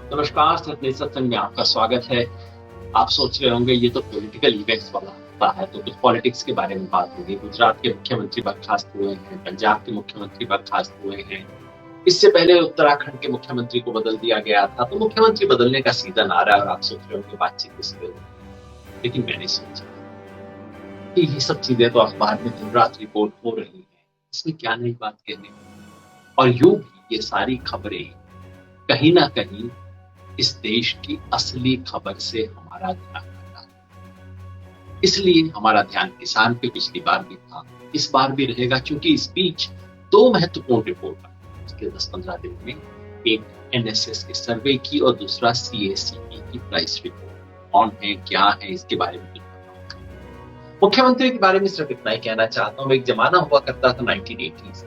नमस्कार, सत्य सत्संग में आपका स्वागत है। आप सोच रहे होंगे ये तो पॉलिटिकल इवेंट्स वाला होता है, तो कुछ पॉलिटिक्स के बारे में बात होगी। गुजरात के मुख्यमंत्री बर्खास्त हुए हैं, पंजाब के मुख्यमंत्री बर्खास्त हुए हैं, इससे पहले उत्तराखंड के मुख्यमंत्री को बदल दिया गया था। तो मुख्यमंत्री बदलने का सीजन आ रहा है और आप सोच रहे होंगे बातचीत किस पे होगी। लेकिन मैंने सोचा कि ये सब चीजें तो अखबार में दिन रात रिपोर्ट हो रही है, इसमें क्या नई बात कहने की। और यूं भी ये सारी खबरें कहीं ना कहीं इस देश की असली खबर से हमारा ध्यान हटा है। इसलिए हमारा ध्यान किसान पे पिछली बार भी था, इस बार भी रहेगा, क्योंकि इस बीच दो महत्वपूर्ण रिपोर्ट आई पिछले 10-15 दिन में। एक एनएसएस के सर्वे की और दूसरा सीएसीई की प्राइस रिपोर्ट। कौन है, क्या है, इसके बारे में कुछ बताओ। मुख्यमंत्री के बारे में सिर्फ इतना ही कहना चाहता हूं। एक जमाना हुआ करता था 1980s,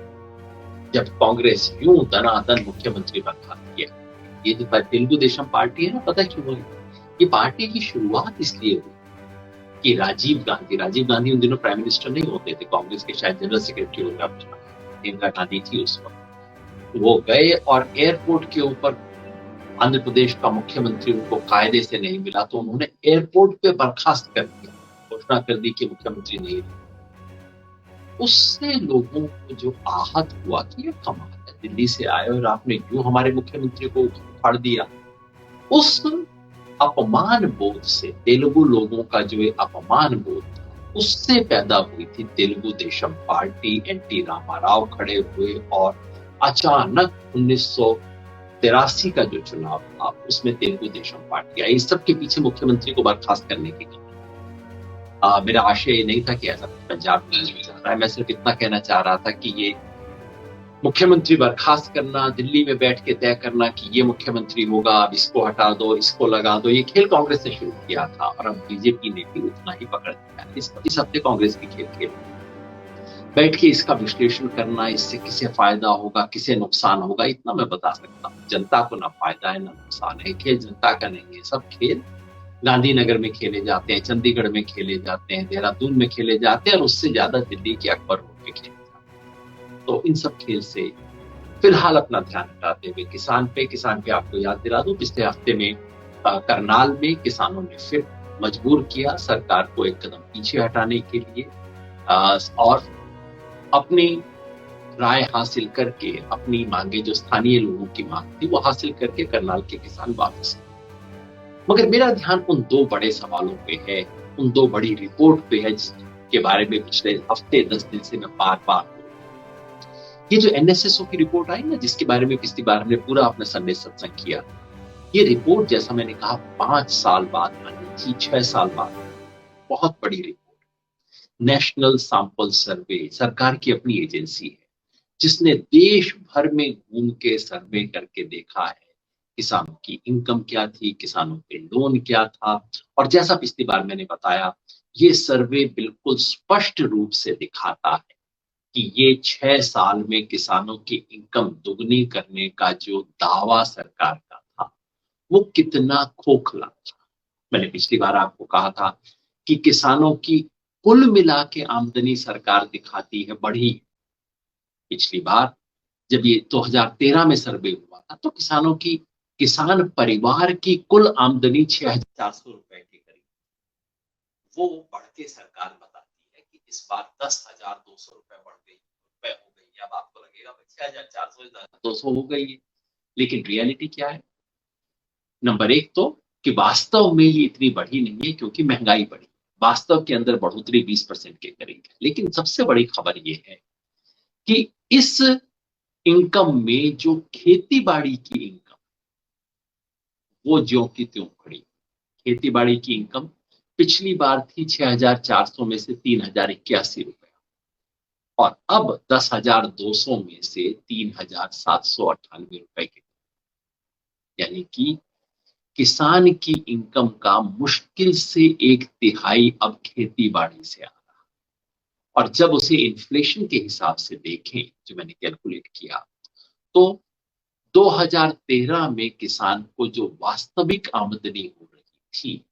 जब कांग्रेस यूं दनादन मुख्यमंत्री बर्खास्त किया। ये जो तेलुगु देशम पार्टी है ना, पता क्यों हुई? ये पार्टी की शुरुआत इसलिए हुई कि राजीव गांधी उन दिनों प्राइम मिनिस्टर नहीं होते थे, कांग्रेस के शायद जनरल सेक्रेटरी हो गया, इंदिरा गांधी थी उस वक्त। वो गए और एयरपोर्ट के ऊपर आंध्र प्रदेश का मुख्यमंत्री उनको कायदे से नहीं मिला, तो उन्होंने एयरपोर्ट पे बर्खास्त कर दिया, घोषणा कर दी कि मुख्यमंत्री नहीं रहे। उससे लोगों को जो आहत हुआ कि ये कमाल है, दिल्ली से आए और आपने यूं हमारे मुख्यमंत्री को उखाड़ दिया। उस अपमान बोध से, तेलुगु लोगों का जो ये अपमान बोध था, उससे पैदा हुई थी तेलुगु देशम पार्टी। एनटी रामाराव खड़े हुए और अचानक 1983 का जो चुनाव था उसमें तेलुगु देशम पार्टी आई। इस सब के पीछे मुख्यमंत्री को बर्खास्त करने की मेरा आशय ये नहीं था कि ऐसा पंजाब में जा रहा है। मैं सिर्फ इतना कहना चाह रहा था कि ये मुख्यमंत्री बर्खास्त करना, दिल्ली में बैठ के तय करना कि ये मुख्यमंत्री होगा, अब इसको हटा दो, इसको लगा दो, ये खेल कांग्रेस ने शुरू किया था और अब बीजेपी ने भी उतना ही पकड़ लिया। इस हफ्ते कांग्रेस भी खेल बैठ के इसका विश्लेषण करना, इससे किसे फायदा होगा, किसे नुकसान होगा, इतना मैं बता सकता हूँ। जनता को ना फायदा है ना नुकसान है। खेल जनता का नहीं है। सब खेल गांधीनगर में खेले जाते हैं, चंडीगढ़ में खेले जाते हैं, देहरादून में खेले जाते हैं और उससे ज्यादा दिल्ली के अकबर रोड पे खेले जाते हैं। तो इन सब खेल से फिलहाल अपना ध्यान हटाते हुए किसान पे आपको याद दिला दूं, पिछले हफ्ते में करनाल में किसानों ने फिर मजबूर किया सरकार को एक कदम पीछे हटाने के लिए और अपनी राय हासिल करके, अपनी मांगे जो स्थानीय लोगों की मांग थी वो हासिल करके करनाल के किसान वापस। मगर मेरा ध्यान उन दो बड़े सवालों पे है, उन दो बड़ी रिपोर्ट पे है जिसके बारे में पिछले हफ्ते 10 दिन से मैं बार बार, ये जो एनएसएसओ की रिपोर्ट आई ना, जिसके बारे में पिछली बार हमने पूरा अपना संदेश सत्संग किया, ये रिपोर्ट जैसा मैंने कहा 5 साल बाद आनी थी, 6 साल बाद। बहुत बड़ी रिपोर्ट। नेशनल सैंपल सर्वे सरकार की अपनी एजेंसी है जिसने देश भर में घूम के सर्वे करके देखा है किसानों की इनकम क्या थी, किसानों के लोन क्या था। और जैसा पिछली बार मैंने बताया, ये सर्वे बिल्कुल स्पष्ट रूप से दिखाता है कि ये 6 साल में किसानों की इनकम दुगनी करने का जो दावा सरकार का था वो कितना खोखला था। मैंने पिछली बार आपको कहा था कि किसानों की कुल मिला के आमदनी सरकार दिखाती है बढ़ी। पिछली बार जब ये 2013 में सर्वे हुआ था तो किसान परिवार की कुल आमदनी 6,400 रुपए के करीब, वो बढ़ के सरकार बताती है कि इस बार 10,200 रुपए बढ़ गई, रुपए हो गई। अब आपको लगेगा 6,400 200 हो गई है, लेकिन रियलिटी क्या है? नंबर एक तो कि वास्तव में ये इतनी बढ़ी नहीं है क्योंकि महंगाई बढ़ी। वास्तव के अंदर बढ़ोतरी 20% के करीब है। लेकिन सबसे बड़ी खबर ये है कि इस इनकम में जो खेती बाड़ी की इनकम, वो ज्यों की त्यों खड़ी। खेती बाड़ी की इनकम पिछली बार थी 6,400 में से 3,081 रुपए, और अब 10,200 में से 3,798 रुपए के, यानी कि किसान की इनकम का मुश्किल से 1/3 अब खेती बाड़ी से आ रहा। और जब उसे इन्फ्लेशन के हिसाब से देखें, जो मैंने कैलकुलेट किया, तो 2013 में किसान को जो वास्तविक आमदनी हो रही थी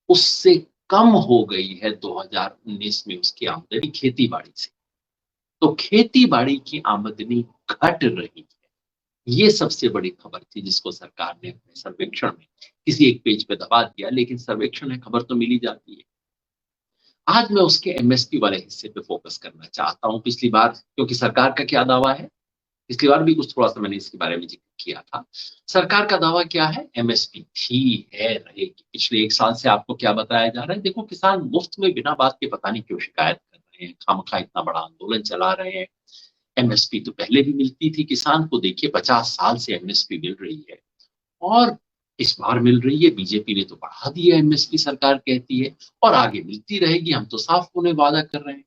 उससे कम हो गई है 2019 में उसकी आमदनी खेती बाड़ी से। तो खेती बाड़ी की आमदनी घट रही है। ये सबसे बड़ी खबर थी जिसको सरकार ने अपने सर्वेक्षण में किसी एक पेज पे दबा दिया, लेकिन सर्वेक्षण है, खबर तो मिली जाती है। आज मैं उसके एमएसपी वाले हिस्से पे फोकस करना चाहता हूँ। पिछली बार क्योंकि सरकार का क्या दावा है, पिछली बार भी कुछ थोड़ा-सा मैंने इसके बारे में ज़िक्र किया था। सरकार का दावा क्या है? एमएसपी थी, है, रहेगी। पिछले 1 साल से आपको क्या बताया जा रहा है? देखो, किसान मुफ्त में बिना बात के पता नहीं क्यों शिकायत कर रहे हैं, खामखा इतना बड़ा आंदोलन चला रहे हैं। एमएसपी तो पहले भी मिलती थी किसान को, देखिए 50 साल से एमएसपी मिल रही है और इस बार मिल रही है। बीजेपी ने तो बढ़ा दी है एमएसपी, सरकार कहती है, और आगे मिलती रहेगी, हम तो साफ होने वादा कर रहे हैं।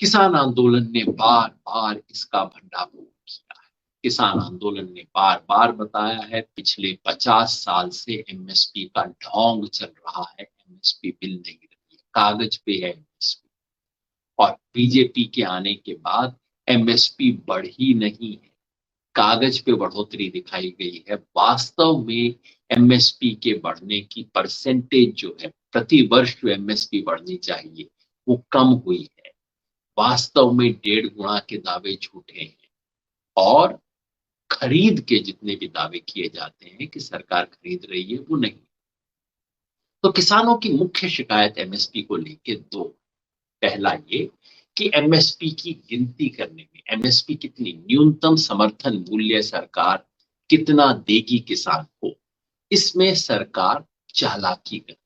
किसान आंदोलन ने बार-बार इसका भंडाफोड़ किया है। किसान आंदोलन ने बार-बार बताया है, पिछले 50 साल से एमएसपी का ढोंग चल रहा है, एमएसपी मिल नहीं रही है, कागज पे है एमएसपी। और बीजेपी के आने के बाद एमएसपी बढ़ी नहीं है, कागज पे बढ़ोतरी दिखाई गई है। वास्तव में एमएसपी के बढ़ने की परसेंटेज जो है, प्रति वर्ष जो एमएसपी बढ़नी चाहिए, वो कम हुई है। वास्तव में 1.5 गुना के दावे झूठे हैं और खरीद के जितने भी दावे किए जाते हैं कि सरकार खरीद रही है, वो नहीं। तो किसानों की मुख्य शिकायत एमएसपी को लेके दो। पहला ये कि एमएसपी की गिनती करने में, एमएसपी कितनी, न्यूनतम समर्थन मूल्य सरकार कितना देगी किसान को, इसमें सरकार चालाकी कर।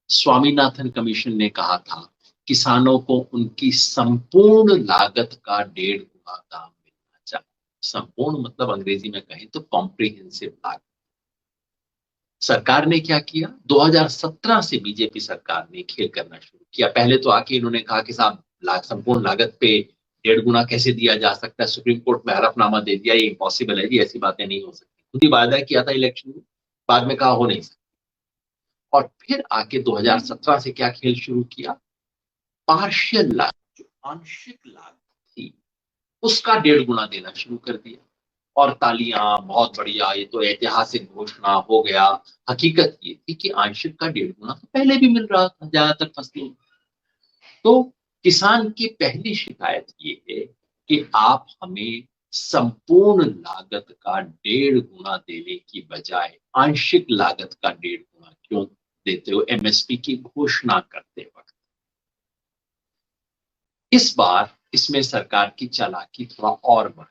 स्वामीनाथन कमीशन ने कहा था किसानों को उनकी संपूर्ण लागत का 1.5 गुना दाम मिलना चाहिए। संपूर्ण मतलब अंग्रेजी में कहें तो कॉम्प्रिहेंसिव लागत। सरकार ने क्या किया, 2017 से बीजेपी सरकार ने खेल करना शुरू किया। पहले तो आके इन्होंने कहा कि साहब संपूर्ण लागत पे 1.5 गुना कैसे दिया जा सकता है, सुप्रीम कोर्ट में हलफनामा दे दिया, ये इम्पॉसिबल है जी, ऐसी बातें नहीं हो सकती। खुद ही वायदा किया था इलेक्शन में, बाद में कहा हो नहीं सकता। और फिर आके 2017 से क्या खेल शुरू किया, पार्शियल लागत, जो आंशिक लागत थी, उसका 1.5 गुना देना शुरू कर दिया। और तालियां, बहुत बढ़िया, ये तो ऐतिहासिक घोषणा हो गया। हकीकत ये थी कि आंशिक का 1.5 गुना तो पहले भी मिल रहा था ज्यादातर फसलों में। तो किसान की पहली शिकायत ये है कि आप हमें संपूर्ण लागत का 1.5 गुना देने की बजाय आंशिक लागत का 1.5 गुना क्यों देते हो एमएसपी की घोषणा करते वक्त। इस बार इसमें सरकार की चालाकी थोड़ा और बढ़।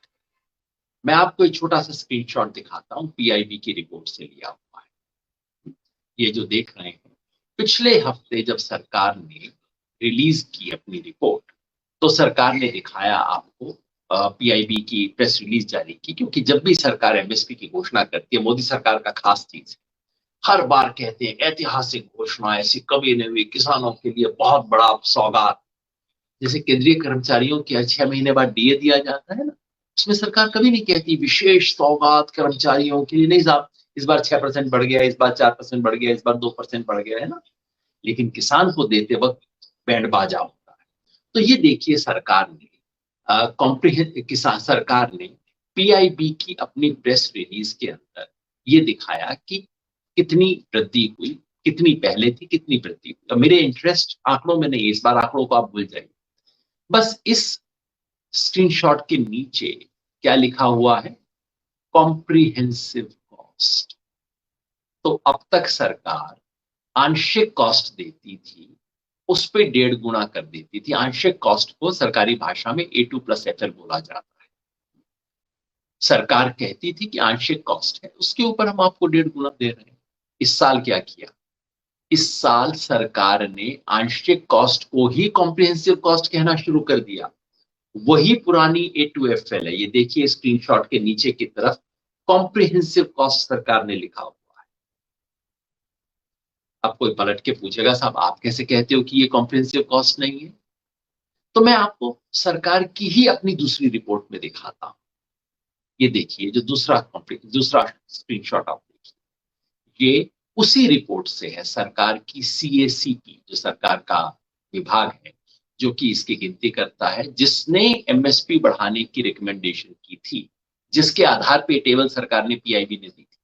मैं आपको एक छोटा सा स्क्रीनशॉट दिखाता हूं, पीआईबी की रिपोर्ट से लिया हुआ है। ये जो देख रहे हैं, पिछले हफ्ते जब सरकार ने रिलीज की अपनी रिपोर्ट, तो सरकार ने दिखाया आपको, पीआईबी की प्रेस रिलीज जारी की, क्योंकि जब भी सरकार एमएसपी की घोषणा करती है, मोदी सरकार का खास चीज है, हर बार कहते हैं ऐतिहासिक घोषणा, ऐसी कभी नहीं हुई, किसानों के लिए बहुत बड़ा सौगात। जैसे केंद्रीय कर्मचारियों के 6 महीने बाद डीए दिया जाता है ना, उसमें सरकार कभी नहीं कहती विशेष सौगात कर्मचारियों के लिए, नहीं साहब इस बार 6% बढ़ गया, इस बार 4% बढ़ गया, इस बार 2% बढ़ गया, है ना। लेकिन किसान को देते वक्त बैंड बाजा होता है। तो ये देखिए, सरकार ने किसान सरकार ने पीआईबी की अपनी प्रेस रिलीज के अंदर ये दिखाया कि कितनी वृद्धि हुई, कितनी पहले थी, कितनी वृद्धि हुई। तो मेरे इंटरेस्ट आंकड़ों में नहीं है, इस बार आंकड़ों को आप भूल जाइए। बस इस स्क्रीनशॉट के नीचे क्या लिखा हुआ है, कॉम्प्रिहेंसिव कॉस्ट। तो अब तक सरकार आंशिक कॉस्ट देती थी, उस पे 1.5 गुना कर देती थी। आंशिक कॉस्ट को सरकारी भाषा में A2+FL बोला जाता है। सरकार कहती थी कि आंशिक कॉस्ट है, उसके ऊपर हम आपको 1.5 गुना दे रहे हैं। इस साल क्या किया, इस साल सरकार ने आंशिक कॉस्ट को ही कॉम्प्रिहेंसिव कॉस्ट कहना शुरू कर दिया। वही पुरानी A2FL है, ये देखिए स्क्रीनशॉट के नीचे की तरफ कॉम्प्रिहेंसिव कॉस्ट सरकार ने लिखा हुआ है। अब कोई पलट के पूछेगा साहब आप कैसे कहते हो कि ये कॉम्प्रिहेंसिव कॉस्ट नहीं है, तो मैं आपको सरकार की ही अपनी दूसरी रिपोर्ट में दिखाता हूं। ये देखिए, जो दूसरा स्क्रीनशॉट आप देखिए, ये उसी रिपोर्ट से है, सरकार की सीएसी की, जो सरकार का विभाग है जो कि इसकी गिनती करता है, जिसने एमएसपी बढ़ाने की रिकमेंडेशन की थी, जिसके आधार पे टेबल सरकार ने पीआईबी ने दी थी,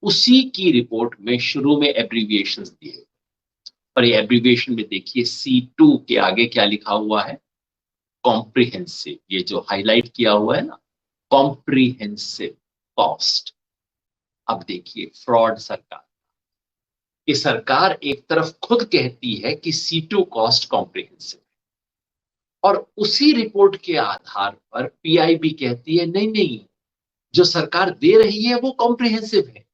उसी की रिपोर्ट में शुरू में एब्रीविएशंस दिए। और ये एब्रीविएशन में देखिए C2 के आगे क्या लिखा हुआ है, कॉम्प्रिहेंसिव। ये जो हाईलाइट किया हुआ है ना, कॉम्प्रिहेंसिव कॉस्ट। अब देखिए फ्रॉड सरकार, ये सरकार एक तरफ खुद कहती है कि C2 कॉस्ट कॉम्प्रिहेंसिव, और उसी रिपोर्ट के आधार पर PIB कहती है नहीं नहीं, जो सरकार दे रही है वो कॉम्प्रिहेंसिव है।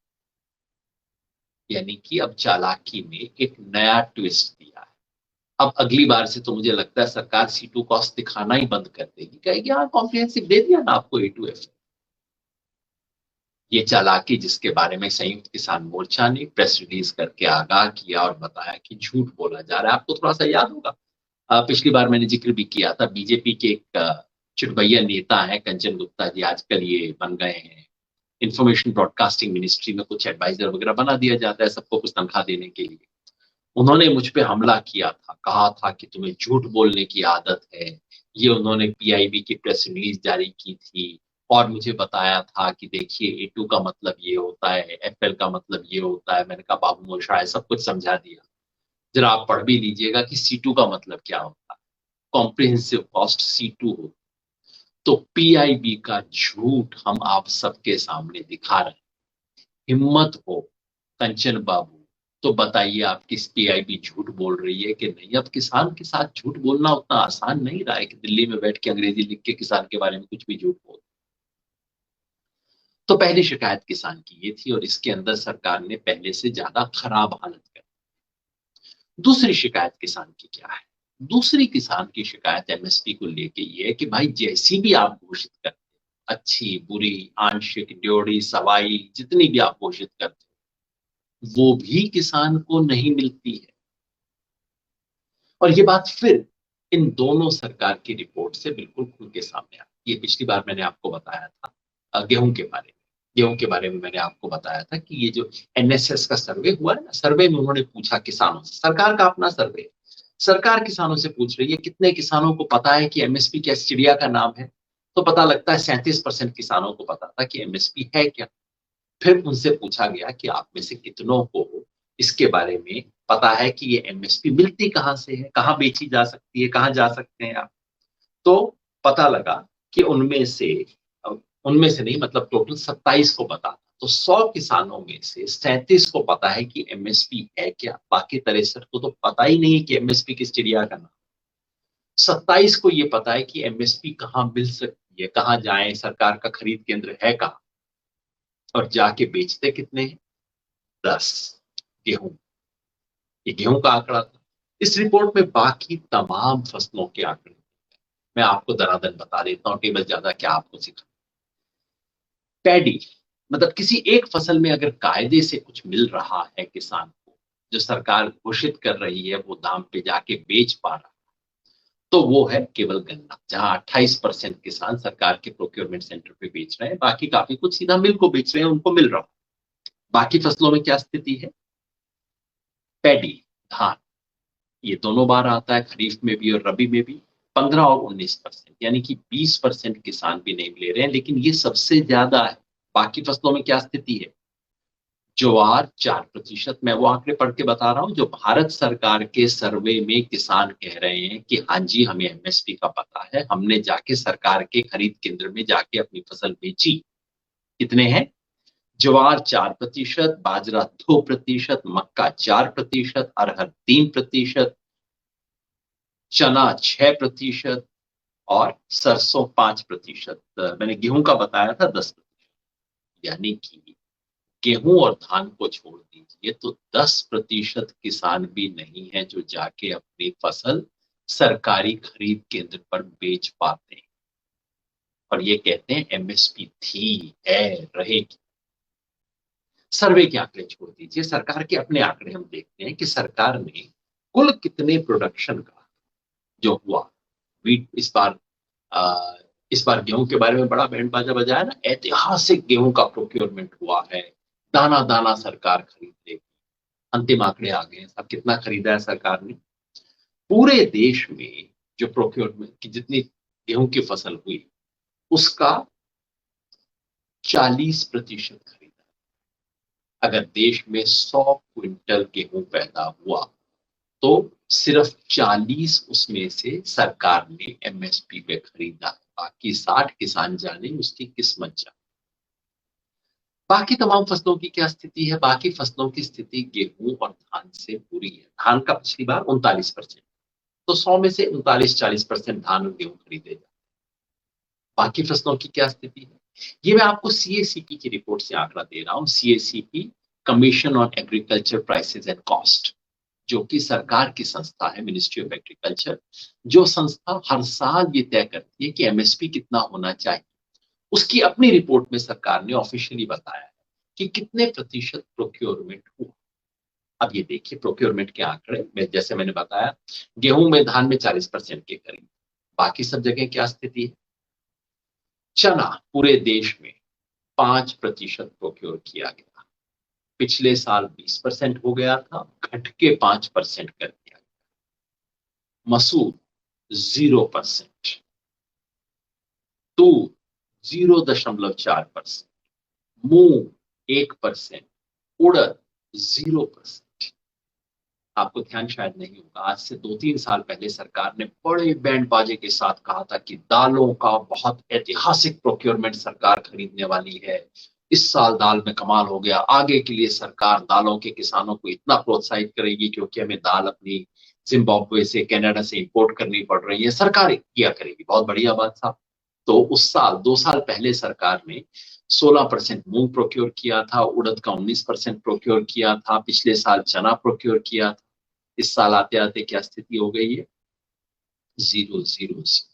यानी कि अब चालाकी में एक नया ट्विस्ट दिया है। अब अगली बार से तो मुझे लगता है सरकार C2 कॉस्ट दिखाना ही बंद कर देगी, कहेगी हाँ कॉम्प्रिहेंसिव दे दिया ना आपको A2F। ये चालाकी जिसके बारे में संयुक्त किसान मोर्चा ने प्रेस रिलीज करके आगाह किया और बताया कि झूठ बोला जा रहा है। आपको थोड़ा सा याद होगा, पिछली बार मैंने जिक्र भी किया था, बीजेपी के एक चुटभैया नेता है कंचन गुप्ता जी, आजकल ये बन गए हैं इंफॉर्मेशन ब्रॉडकास्टिंग मिनिस्ट्री में, कुछ एडवाइजर वगैरह बना दिया जाता है सबको कुछ तनख्वाह देने के लिए। उन्होंने मुझ पे हमला किया था, कहा था कि तुम्हें झूठ बोलने की आदत है। ये उन्होंने PIB की प्रेस रिलीज जारी की थी और मुझे बताया था कि देखिए A2 का मतलब ये होता है, FL का मतलब ये होता है। मैंने कहा बाबू मोशाय सब कुछ समझा दिया, जरा आप पढ़ भी लीजिएगा कि C2 का मतलब क्या होता है। कॉम्प्रिहेंसिव कॉस्ट C2 हो। तो PIB का झूठ हम आप सबके सामने दिखा रहे हैं। हिम्मत हो कंचन बाबू तो बताइए, आप किस PIB झूठ बोल रही है कि नहीं। अब किसान के साथ झूठ बोलना उतना आसान नहीं रहा है कि दिल्ली में बैठ के अंग्रेजी लिख के किसान के बारे में कुछ भी झूठ बोल। तो पहली शिकायत किसान की ये थी और इसके अंदर सरकार ने पहले से ज्यादा खराब हालत कर। दूसरी शिकायत किसान की क्या है? दूसरी किसान की शिकायत MSP को लेके ये है कि भाई जैसी भी आप घोषित करते, अच्छी बुरी आंशिक ड्योढ़ी सवाई जितनी भी आप घोषित करते, वो भी किसान को नहीं मिलती है। और ये बात फिर इन दोनों सरकार की रिपोर्ट से बिल्कुल खुल के सामने आई। ये पिछली बार मैंने आपको बताया था गेहूं के बारे में। गेहूं के बारे में मैंने आपको बताया था कि ये जो NSS का सर्वे हुआ है ना, सर्वे में उन्होंने पूछा किसानों से, सरकार का अपना सर्वे है, सरकार किसानों से पूछ रही है कितने किसानों को पता है कि MSP क्या चिड़िया का नाम है। तो पता लगता है 37% किसानों को पता था कि MSP है क्या। फिर उनसे पूछा गया कि आप में से कितनों को इसके बारे में पता है कि ये MSP मिलती कहाँ से है, कहाँ बेची जा सकती है, कहाँ जा सकते हैं आप। तो पता लगा कि उनमें से नहीं, मतलब टोटल 27 को पता था। तो 100 किसानों में से 37 को पता है कि MSP है क्या, बाकी 63 को तो पता ही नहीं कि MSP किस चिड़िया का नाम। 27 को ये पता है कि MSP कहाँ मिल सकती है, कहाँ जाए, सरकार का खरीद केंद्र है कहाँ, और जाके बेचते कितने हैं? 10 गेहूं। ये गेहूं का आंकड़ा था। इस रिपोर्ट में बाकी तमाम फसलों के आंकड़े मैं आपको दनादन बता देता हूँ, टेबल ज्यादा क्या आपको सिखा। पैडी, मतलब किसी एक फसल में अगर कायदे से कुछ मिल रहा है किसान को, जो सरकार घोषित कर रही है वो दाम पे जाके बेच पा रहा, तो वो है केवल गन्ना, जहां 28% किसान सरकार के प्रोक्योरमेंट सेंटर पे बेच रहे हैं, बाकी काफी कुछ सीधा मिल को बेच रहे हैं, उनको मिल रहा। बाकी फसलों में क्या स्थिति है? पैडी, धान, ये दोनों बार आता है, खरीफ में भी और रबी में भी। 15 और 19%, यानी कि 20% किसान भी नहीं ले रहे हैं, लेकिन ये सबसे ज्यादा है। बाकी फसलों में क्या स्थिति है? ज्वार 4%। मैं वो आंकड़े पढ़ के बता रहा हूं जो भारत सरकार के सर्वे में किसान कह रहे हैं कि हाँ जी हमें MSP का पता है, हमने जाके सरकार के खरीद केंद्र में जाके अपनी फसल बेची। कितने हैं? ज्वार 4%, बाजरा 2%, मक्का 4%, अरहर 3%, चना 6% और सरसों 5%। मैंने गेहूं का बताया था 10%। यानी कि गेहूं और धान को छोड़ दीजिए तो 10% किसान भी नहीं है जो जाके अपनी फसल सरकारी खरीद केंद्र पर बेच पाते हैं। और ये कहते हैं MSP थी, है, रहेगी। सर्वे के आंकड़े छोड़ दीजिए, सरकार के अपने आंकड़े हम देखते हैं कि सरकार ने कुल कितने प्रोडक्शन का जो हुआ, वीट आ, इस बार गेहूं के बारे में बड़ा बैंड बाजा बजाया ना, ऐतिहासिक गेहूं का प्रोक्योरमेंट हुआ है, दाना दाना सरकार खरीद लेगी। अंतिम आंकड़े आ गए हैं, अब कितना खरीदा है सरकार ने? पूरे देश में जो प्रोक्योरमेंट की जितनी गेहूं की फसल हुई उसका 40% खरीदा। अगर देश में 100 क्विंटल गेहूं पैदा हुआ तो सिर्फ 40 उसमें से सरकार ने एमएसपी पे खरीदा, बाकी 60 किसान जाने उसकी किस्मत जाने। बाकी तमाम फसलों की क्या स्थिति है? बाकी फसलों की स्थिति गेहूं और धान से बुरी है। धान का पिछली बार 39%, तो 100 में से 39-40% धान और गेहूं खरीदे जाए। बाकी फसलों की क्या स्थिति है? ये मैं आपको सीएसीपी की रिपोर्ट से आंकड़ा दे रहा हूं। CACP, commission on agriculture prices and cost, जो कि सरकार की संस्था है, मिनिस्ट्री ऑफ एग्रीकल्चर। जो संस्था हर साल ये तय करती है कि एमएसपी कितना होना चाहिए। उसकी अपनी रिपोर्ट में सरकार ने ऑफिशियली बताया है कि कितने प्रतिशत प्रोक्योरमेंट हुआ। अब ये देखिए प्रोक्योरमेंट के आंकड़े में, जैसे मैंने बताया गेहूं में, धान में 40% के करीब। बाकी सब जगह क्या स्थिति है? चना पूरे देश में 5% प्रोक्योर किया गया। पिछले साल 20% हो गया था, घट के 5% कर दिया गया। मसूर 0%, तूर 0.4%, मूंग 1%, उड़द 0%। आपको ध्यान शायद नहीं होगा, आज से 2-3 साल पहले सरकार ने बड़े बैंड बाजे के साथ कहा था कि दालों का बहुत ऐतिहासिक प्रोक्योरमेंट सरकार खरीदने वाली है। इस साल दाल में कमाल हो गया, आगे के लिए सरकार दालों के किसानों को इतना प्रोत्साहित करेगी क्योंकि हमें दाल अपनी जिम्बाब्वे से, कनाडा से इंपोर्ट करनी पड़ रही है, सरकार किया करेगी। बहुत बढ़िया बात साहब। तो उस साल 2 साल पहले सरकार ने 16% मूंग प्रोक्योर किया था, उड़द का 19% प्रोक्योर किया था, पिछले साल चना प्रोक्योर किया था। इस साल आते आते क्या स्थिति हो गई है? 0-0।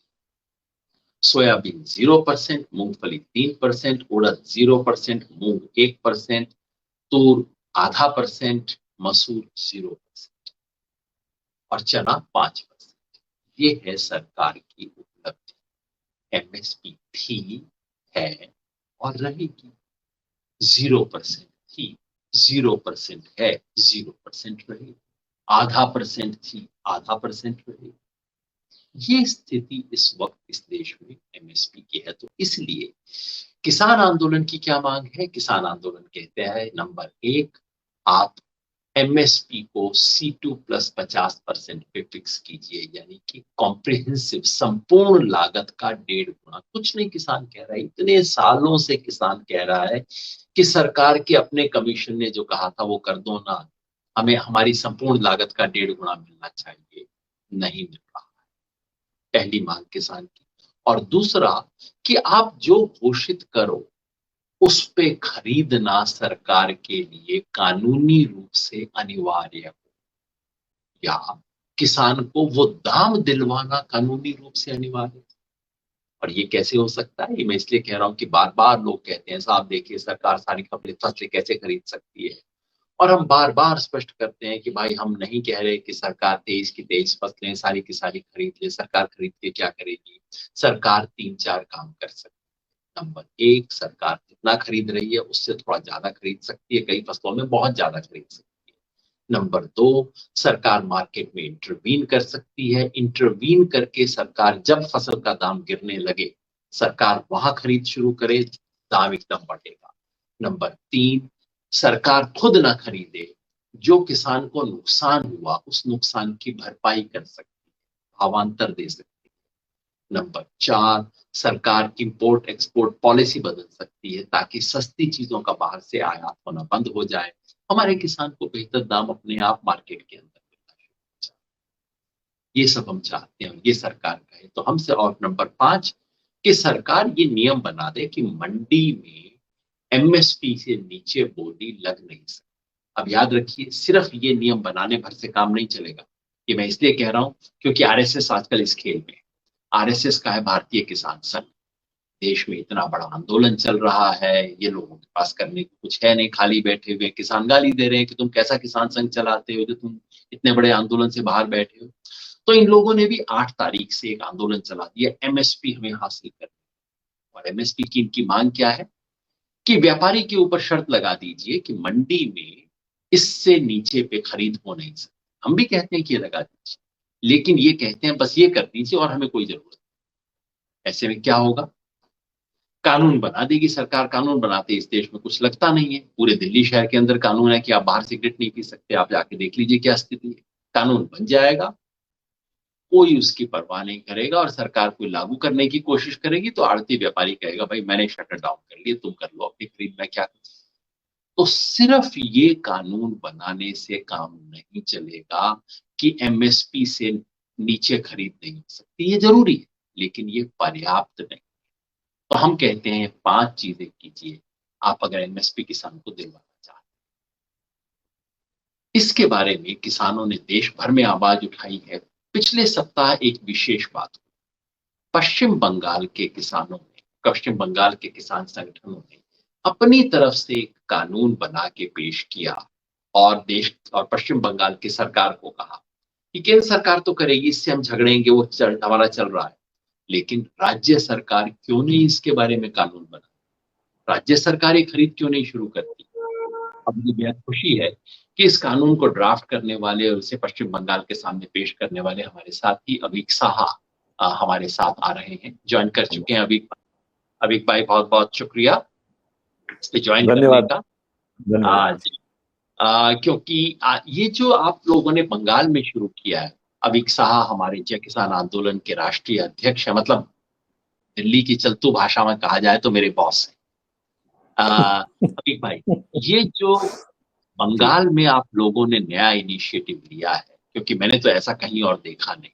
सोयाबीन 0%, मूंगफली 3%, उड़द 0%, मूंग 1%, तूर 0.5%, मसूर 0% और चना 5%। ये है सरकार की उपलब्धि। एमएसपी थी, है और रहेगी। 0% थी, 0% है, 0% रहेगी। 0.5% थी, 0.5% रहेगी। ये स्थिति इस वक्त इस देश में एमएसपी की है। तो इसलिए किसान आंदोलन की क्या मांग है? किसान आंदोलन कहते हैं, नंबर 1, आप एमएसपी को C2 प्लस 50% पे फिक्स कीजिए, यानी कि कॉम्प्रिहेंसिव, संपूर्ण लागत का 1.5 गुना। कुछ नहीं किसान कह रहा है, इतने सालों से किसान कह रहा है कि सरकार के अपने कमीशन ने जो कहा था वो कर दो ना, हमें हमारी संपूर्ण लागत का 1.5 गुना मिलना चाहिए। नहीं मिल रहा। पहली मांग किसान की। और दूसरा कि आप जो घोषित करो उस पे खरीदना सरकार के लिए कानूनी रूप से अनिवार्य हो, या किसान को वो दाम दिलवाना कानूनी रूप से अनिवार्य है। और ये कैसे हो सकता है? ये मैं इसलिए कह रहा हूं कि बार बार लोग कहते हैं साहब देखिए सरकार सारी फसलें कैसे खरीद सकती है। और हम बार बार स्पष्ट करते हैं कि भाई हम नहीं कह रहे कि सरकार 23 की 23 फसलें सारी की सारी खरीद ले। सरकार खरीद के क्या करेगी? सरकार 3-4 काम कर सकती है। नंबर 1, सरकार जितना खरीद रही है उससे थोड़ा ज्यादा खरीद सकती है, कई फसलों में बहुत ज्यादा खरीद सकती है। नंबर 2, सरकार मार्केट में इंटरवीन कर सकती है। इंटरवीन करके सरकार जब फसल का दाम गिरने लगे, सरकार वहां खरीद शुरू करे, दाम एकदम बढ़ेगा। नंबर 3, सरकार खुद ना खरीदे, जो किसान को नुकसान हुआ उस नुकसान की भरपाई कर सकती है, भावांतर दे सकती है। नंबर 4, सरकार इंपोर्ट एक्सपोर्ट पॉलिसी बदल सकती है ताकि सस्ती चीजों का बाहर से आयात होना बंद हो जाए, हमारे किसान को बेहतर दाम अपने आप मार्केट के अंदर मिलना शुरू हो जाए। ये सब हम चाहते हैं, ये सरकार का है। तो हमसे, और नंबर 5, कि सरकार ये नियम बना दे कि मंडी में एमएसपी से नीचे बोली लग नहीं सकती। अब याद रखिए, सिर्फ ये नियम बनाने भर से काम नहीं चलेगा। ये मैं इसलिए कह रहा हूं क्योंकि आरएसएस आजकल इस खेल में है। आरएसएस का है भारतीय किसान संघ। देश में इतना बड़ा आंदोलन चल रहा है, ये लोगों के पास करने को कुछ है नहीं, खाली बैठे हुए किसान गाली दे रहे हैं कि तुम कैसा किसान संघ चलाते हो जो तुम इतने बड़े आंदोलन से बाहर बैठे हो। तो इन लोगों ने भी 8 तारीख से एक आंदोलन चला दिया, एमएसपी हमें हासिल करनी। और एमएसपी की इनकी मांग क्या है? कि व्यापारी के ऊपर शर्त लगा दीजिए कि मंडी में इससे नीचे पे खरीद हो नहीं सकती। हम भी कहते हैं कि ये लगा दीजिए, लेकिन ये कहते हैं बस ये कर दीजिए और हमें कोई जरूरत नहीं। ऐसे में क्या होगा? कानून बना देगी सरकार। कानून बनाते इस देश में कुछ लगता नहीं है। पूरे दिल्ली शहर के अंदर कानून है कि आप बाहर सिगरेट नहीं पी सकते। आप जाके देख लीजिए क्या स्थिति है। कानून बन जाएगा, कोई उसकी परवाह नहीं करेगा और सरकार कोई लागू करने की कोशिश करेगी तो आड़ती व्यापारी कहेगा भाई मैंने शटर डाउन कर लिया, तुम कर लो अपनी खरीद, मैं क्या करूं। तो सिर्फ ये कानून बनाने से काम नहीं चलेगा कि एमएसपी से नीचे खरीद नहीं हो सकती, ये जरूरी है लेकिन ये पर्याप्त नहीं। तो हम कहते हैं 5 चीजें कीजिए आप अगर एमएसपी किसान को दिलवाना चाहते हैं। इसके बारे में किसानों ने देश भर में आवाज उठाई है। पिछले सप्ताह एक विशेष बात हुई। पश्चिम बंगाल के किसानों ने, पश्चिम बंगाल के किसान संगठनों ने अपनी तरफ से एक कानून बना के पेश किया और देश और पश्चिम बंगाल की सरकार को कहा कि केंद्र सरकार तो करेगी, इससे हम झगड़ेंगे, वो हमारा चल रहा है, लेकिन राज्य सरकार क्यों नहीं इसके बारे में कानून बना, राज्य सरकारें खरीद क्यों नहीं शुरू करती। अब मुझे बेहद खुशी है कि इस कानून को ड्राफ्ट करने वाले और इसे पश्चिम बंगाल के सामने पेश करने वाले हमारे साथी अवीक साहा हमारे साथ आ रहे हैं, ज्वाइन कर चुके हैं। अवीक अवीक भाई बहुत बहुत शुक्रिया इस पे ज्वाइन करने का। धन्यवाद। क्योंकि ये जो आप लोगों ने बंगाल में शुरू किया है, अवीक साहा हमारे जय किसान आंदोलन के राष्ट्रीय अध्यक्ष है, मतलब दिल्ली की चलतू भाषा में कहा जाए तो मेरे बॉस है। अवीक भाई, ये जो बंगाल में आप लोगों ने नया इनिशिएटिव लिया है, क्योंकि मैंने तो ऐसा कहीं और देखा नहीं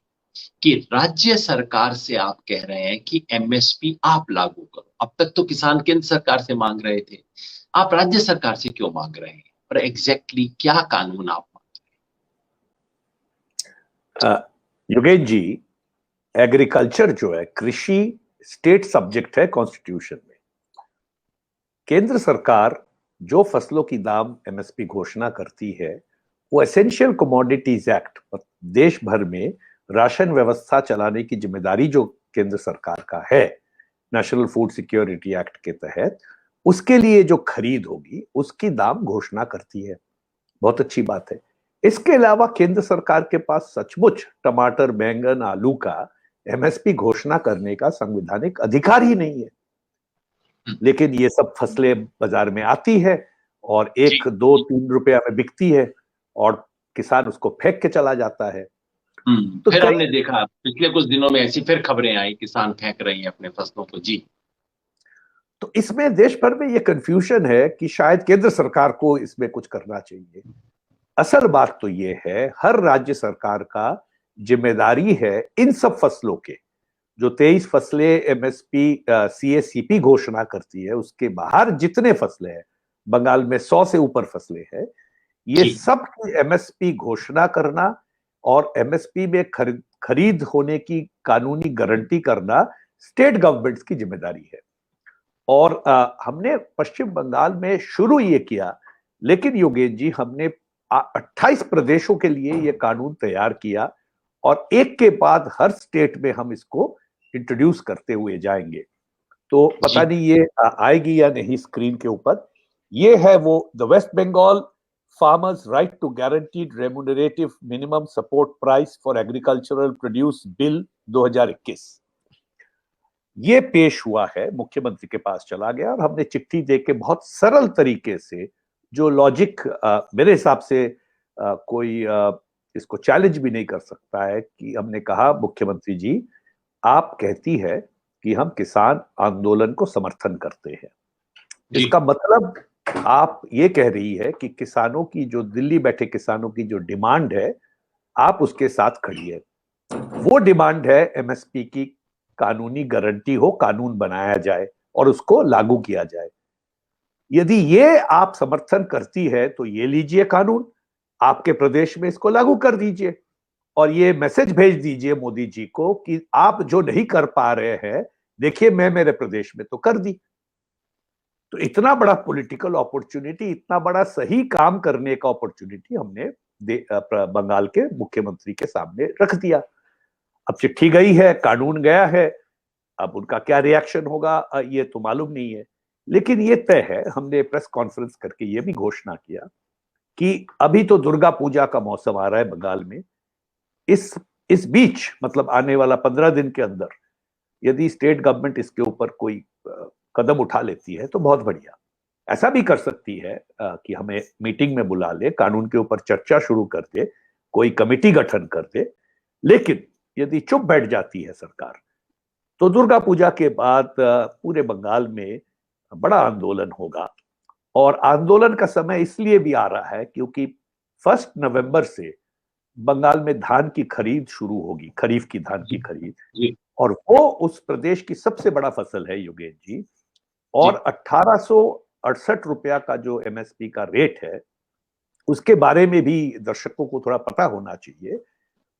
कि राज्य सरकार से आप कह रहे हैं कि एमएसपी आप लागू करो। अब तक तो किसान केंद्र सरकार से मांग रहे थे, आप राज्य सरकार से क्यों मांग रहे हैं और एग्जैक्टली क्या कानून आप मांग रहे हैं? योगेश जी, एग्रीकल्चर जो है, कृषि स्टेट सब्जेक्ट है कॉन्स्टिट्यूशन में। केंद्र सरकार जो फसलों की दाम एमएसपी घोषणा करती है वो एसेंशियल कमोडिटीज एक्ट, देश भर में राशन व्यवस्था चलाने की जिम्मेदारी जो केंद्र सरकार का है नेशनल फूड सिक्योरिटी एक्ट के तहत, उसके लिए जो खरीद होगी उसकी दाम घोषणा करती है। बहुत अच्छी बात है। इसके अलावा केंद्र सरकार के पास सचमुच टमाटर, बैंगन, आलू का एमएसपी घोषणा करने का संवैधानिक अधिकार ही नहीं है। लेकिन ये सब फसलें बाजार में आती है और 1, 2, 3 रुपया में बिकती है और किसान उसको फेंक के चला जाता है। तो फिर हमने देखा पिछले कुछ दिनों में ऐसी फिर खबरें आई, किसान फेंक रही हैं अपने फसलों को। जी, तो इसमें देश भर में ये कंफ्यूजन है कि शायद केंद्र सरकार को इसमें कुछ करना चाहिए। असल बात तो ये है, हर राज्य सरकार का जिम्मेदारी है इन सब फसलों के, जो 23 फसलें एमएसपी सीएसीपी घोषणा करती है, उसके बाहर जितने फसलें हैं, बंगाल में 100 से ऊपर फसलें हैं, ये सब की एमएसपी घोषणा करना और एमएसपी में खरीद होने की कानूनी गारंटी करना स्टेट गवर्नमेंट्स की जिम्मेदारी है। और हमने पश्चिम बंगाल में शुरू ये किया, लेकिन योगेश जी हमने 28 प्रदेशों के लिए ये कानून तैयार किया और एक के बाद हर स्टेट में हम इसको इंट्रोड्यूस करते हुए जाएंगे। तो पता नहीं ये आएगी या नहीं स्क्रीन के ऊपर। ये है वो the West Bengal farmers right to guaranteed remunerative minimum support price for agricultural produce bill 2021। ये पेश हुआ है, मुख्यमंत्री के पास चला गया और हमने चिट्ठी देके बहुत सरल तरीके से, जो लॉजिक मेरे हिसाब से कोई इसको चैलेंज भी नहीं कर सकता है, कि हमने कहा मुख्यमंत्री जी आप कहती है कि हम किसान आंदोलन को समर्थन करते हैं, इसका मतलब आप ये कह रही है कि किसानों की जो दिल्ली बैठे किसानों की जो डिमांड है आप उसके साथ खड़ी है। वो डिमांड है एमएसपी की कानूनी गारंटी हो, कानून बनाया जाए और उसको लागू किया जाए। यदि ये आप समर्थन करती है तो ये लीजिए कानून, आपके प्रदेश में इसको लागू कर दीजिए और ये मैसेज भेज दीजिए मोदी जी को कि आप जो नहीं कर पा रहे हैं, देखिए मैं मेरे प्रदेश में तो कर दी। तो इतना बड़ा पॉलिटिकल अपॉर्चुनिटी, इतना बड़ा सही काम करने का अपॉर्चुनिटी हमने बंगाल के मुख्यमंत्री के सामने रख दिया। अब चिट्ठी गई है, कानून गया है, अब उनका क्या रिएक्शन होगा ये तो मालूम नहीं है, लेकिन ये तय है। हमने प्रेस कॉन्फ्रेंस करके ये भी घोषणा किया कि अभी तो दुर्गा पूजा का मौसम आ रहा है बंगाल में, इस बीच मतलब आने वाला 15 दिन के अंदर यदि स्टेट गवर्नमेंट इसके ऊपर कोई कदम उठा लेती है तो बहुत बढ़िया। ऐसा भी कर सकती है कि हमें मीटिंग में बुला ले, कानून के ऊपर चर्चा शुरू कर दे, कोई कमेटी गठन कर दे। लेकिन यदि चुप बैठ जाती है सरकार, तो दुर्गा पूजा के बाद पूरे बंगाल में बड़ा आंदोलन होगा। और आंदोलन का समय इसलिए भी आ रहा है क्योंकि 1 नवंबर से बंगाल में धान की खरीद शुरू होगी, खरीफ की धान की खरीद, और वो उस प्रदेश की सबसे बड़ा फसल है योगेश जी। और 1868 रुपया का जो एमएसपी का रेट है, उसके बारे में भी दर्शकों को थोड़ा पता होना चाहिए।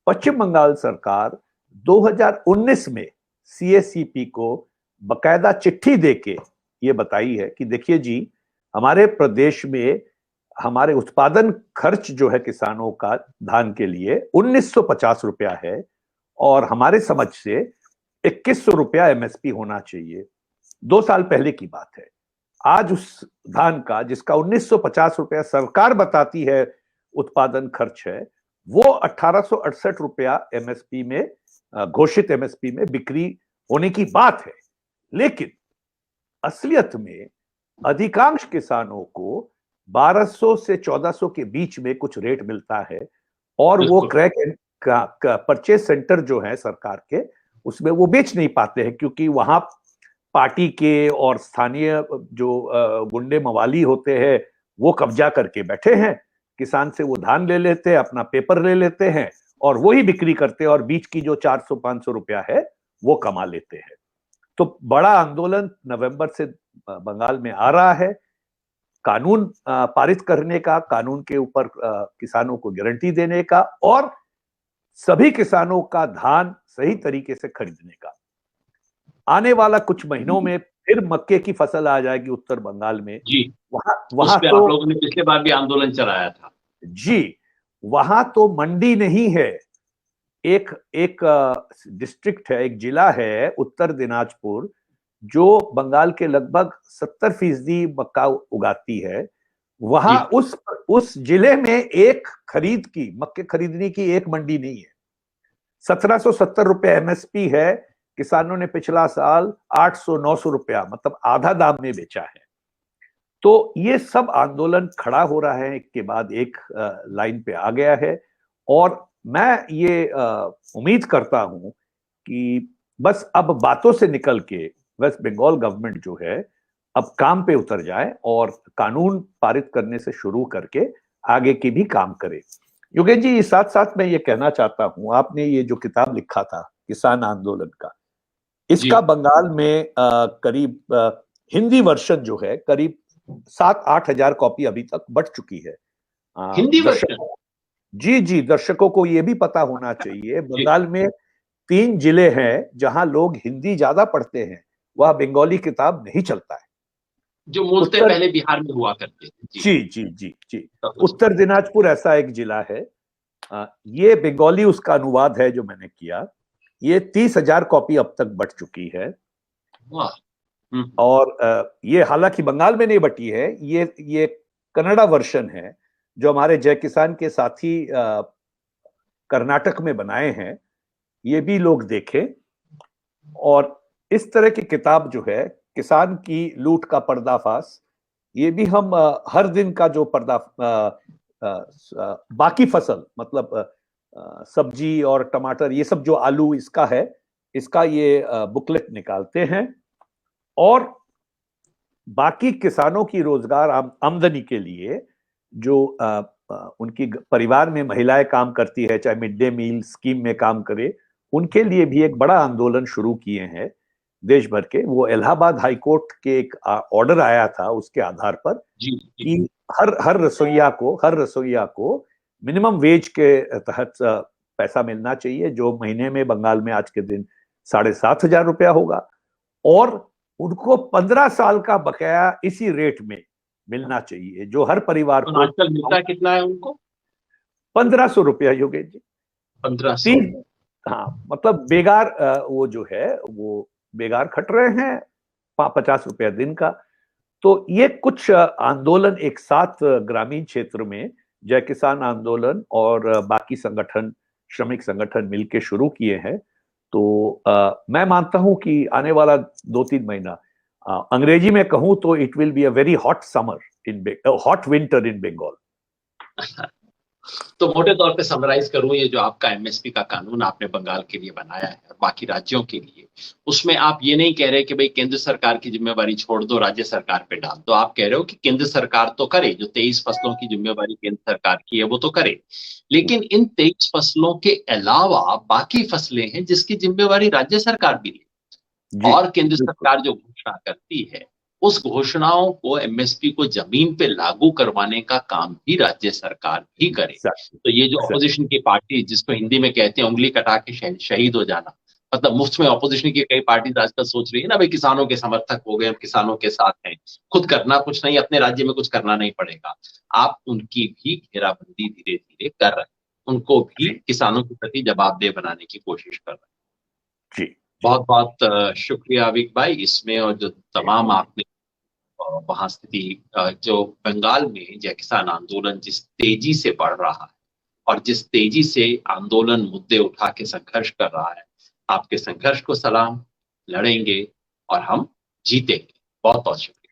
पश्चिम बंगाल सरकार 2019 में सीएससीपी को बकायदा चिट्ठी देके ये बताई है कि देखिए जी, हमारे प्रदेश में हमारे उत्पादन खर्च जो है किसानों का धान के लिए 1950 रुपया है, और हमारे समझ से 2100 रुपया एमएसपी होना चाहिए। 2 साल पहले की बात है। आज उस धान का, जिसका 1950 रुपया सरकार बताती है उत्पादन खर्च है, वो 1868 रुपया एमएसपी में, घोषित एमएसपी में बिक्री होने की बात है। लेकिन असलियत में अधिकांश किसानों को 1200 से 1400 के बीच में कुछ रेट मिलता है, और वो क्रैक परचेज सेंटर जो है सरकार के, उसमें वो बेच नहीं पाते हैं, क्योंकि वहां पार्टी के और स्थानीय जो गुंडे मवाली होते हैं वो कब्जा करके बैठे हैं। किसान से वो धान ले लेते हैं, अपना पेपर ले लेते हैं, और वही बिक्री करते हैं, और बीच की जो 400-500 रुपया है वो कमा लेते हैं। तो बड़ा आंदोलन नवंबर से बंगाल में आ रहा है, कानून पारित करने का, कानून के ऊपर किसानों को गारंटी देने का, और सभी किसानों का धान सही तरीके से खरीदने का। आने वाला कुछ महीनों में फिर मक्के की फसल आ जाएगी उत्तर बंगाल में जी। वहां तो आप लोगों ने पिछले बार भी आंदोलन चलाया था जी। वहां तो मंडी नहीं है, एक डिस्ट्रिक्ट है, एक जिला है उत्तर दिनाजपुर, जो बंगाल के लगभग 70% मक्का उगाती है। वहां उस जिले में एक मक्के खरीदने की एक मंडी नहीं है। 1770 रुपए एमएसपी है, किसानों ने पिछला साल 800-900 रुपया, मतलब आधा दाम में बेचा है। तो ये सब आंदोलन खड़ा हो रहा है, एक के बाद एक लाइन पे आ गया है। और मैं ये उम्मीद करता हूं कि बस अब बातों से निकल के वेस्ट बंगाल गवर्नमेंट जो है अब काम पे उतर जाए और कानून पारित करने से शुरू करके आगे की भी काम करे। योगेश जी, साथ साथ मैं ये कहना चाहता हूं, आपने ये जो किताब लिखा था किसान आंदोलन का, इसका बंगाल में करीब हिंदी वर्जन जो है करीब 7-8 हजार कॉपी अभी तक बढ़ चुकी है। हिंदी वर्जन? जी, दर्शकों को ये भी पता होना चाहिए, बंगाल में 3 जिले हैं जहां लोग हिंदी ज्यादा पढ़ते हैं, वह बंगाली किताब नहीं चलता है, जो मूलतः पहले बिहार में हुआ करते थे। जी। उत्तर दिनाजपुर ऐसा एक जिला है, ये बंगाली उसका अनुवाद है जो मैंने किया। ये 30,000 कॉपी अब तक बढ़ चुकी है। और ये हालांकि बंगाल में नहीं बटी है, ये कन्नड़ा वर्जन है जो हमारे जय किसान के साथी कर्नाटक में बनाए हैं, ये भी लोग देखें। और इस तरह की किताब जो है किसान की लूट का पर्दाफाश, ये भी हम हर दिन का जो बाकी फसल, मतलब सब्जी और टमाटर, ये सब जो आलू इसका है, इसका ये बुकलेट निकालते हैं। और बाकी किसानों की रोजगार आमदनी के लिए जो उनकी परिवार में महिलाएं काम करती है, चाहे मिड डे मील स्कीम में काम करे, उनके लिए भी एक बड़ा आंदोलन शुरू किए हैं देश भर के। वो इलाहाबाद हाई कोर्ट के एक ऑर्डर आया था उसके आधार पर कि हर रसोइया को मिनिमम वेज के तहत पैसा मिलना चाहिए, जो महीने में बंगाल में आज के दिन 7,500 रुपया होगा, और उनको 15 साल का बकाया इसी रेट में मिलना चाहिए, जो हर परिवार को। आजकल मिलता कितना है उनको? 1500 रुपया योगेश जी। 1500? हाँ, मतलब बेगार वो जो है वो बेगार खट रहे हैं 50 रुपया दिन का। तो ये कुछ आंदोलन एक साथ ग्रामीण क्षेत्र में जय किसान आंदोलन और बाकी संगठन, श्रमिक संगठन मिलके शुरू किए हैं। तो मैं मानता हूं कि आने वाला 2-3 महीना, अंग्रेजी में कहूं तो it will be a very hot summer hot winter in Bengal. तो मोटे तौर पे समराइज करूं, ये जो आपका एमएसपी का कानून आपने बंगाल के लिए बनाया है और बाकी राज्यों के लिए, उसमें आप ये नहीं कह रहे कि भाई केंद्र सरकार की जिम्मेवारी छोड़ दो, राज्य सरकार पे डाल दो। आप कह रहे हो कि केंद्र सरकार तो करे, जो 23 फसलों की जिम्मेवारी केंद्र सरकार की है वो तो करे, लेकिन इन 23 फसलों के अलावा बाकी फसलें हैं जिसकी जिम्मेवारी राज्य सरकार भी ले। जी और केंद्र बिल्कुल। सरकार जो घोषणा करती है, उस घोषणाओं को, एमएसपी को जमीन पे लागू करवाने का काम भी राज्य सरकार ही करे। एग्जैक्टली। तो ये जो अपोजिशन की पार्टी, जिसको हिंदी में कहते हैं उंगली कटा के शहीद हो जाना, मतलब मुफ्त में अपोजिशन की कई पार्टी आजकल सोच रही है ना भाई किसानों के समर्थक हो गए, हम किसानों के साथ हैं, खुद करना कुछ नहीं, अपने राज्य में कुछ करना नहीं पड़ेगा। आप उनकी भी घेराबंदी धीरे धीरे कर रहे हैं, उनको भी जी किसानों के प्रति जवाबदेह बनाने की कोशिश कर रहे हैं। जी बहुत बहुत शुक्रिया अविक भाई इसमें, और जो जी तमाम आपने वहां स्थिति, जो बंगाल में जय किसान आंदोलन जिस तेजी से बढ़ रहा है और जिस तेजी से आंदोलन मुद्दे उठा के संघर्ष कर रहा है, आपके संघर्ष को सलाम, लड़ेंगे और हम जीतेंगे। बहुत बहुत शुक्रिया।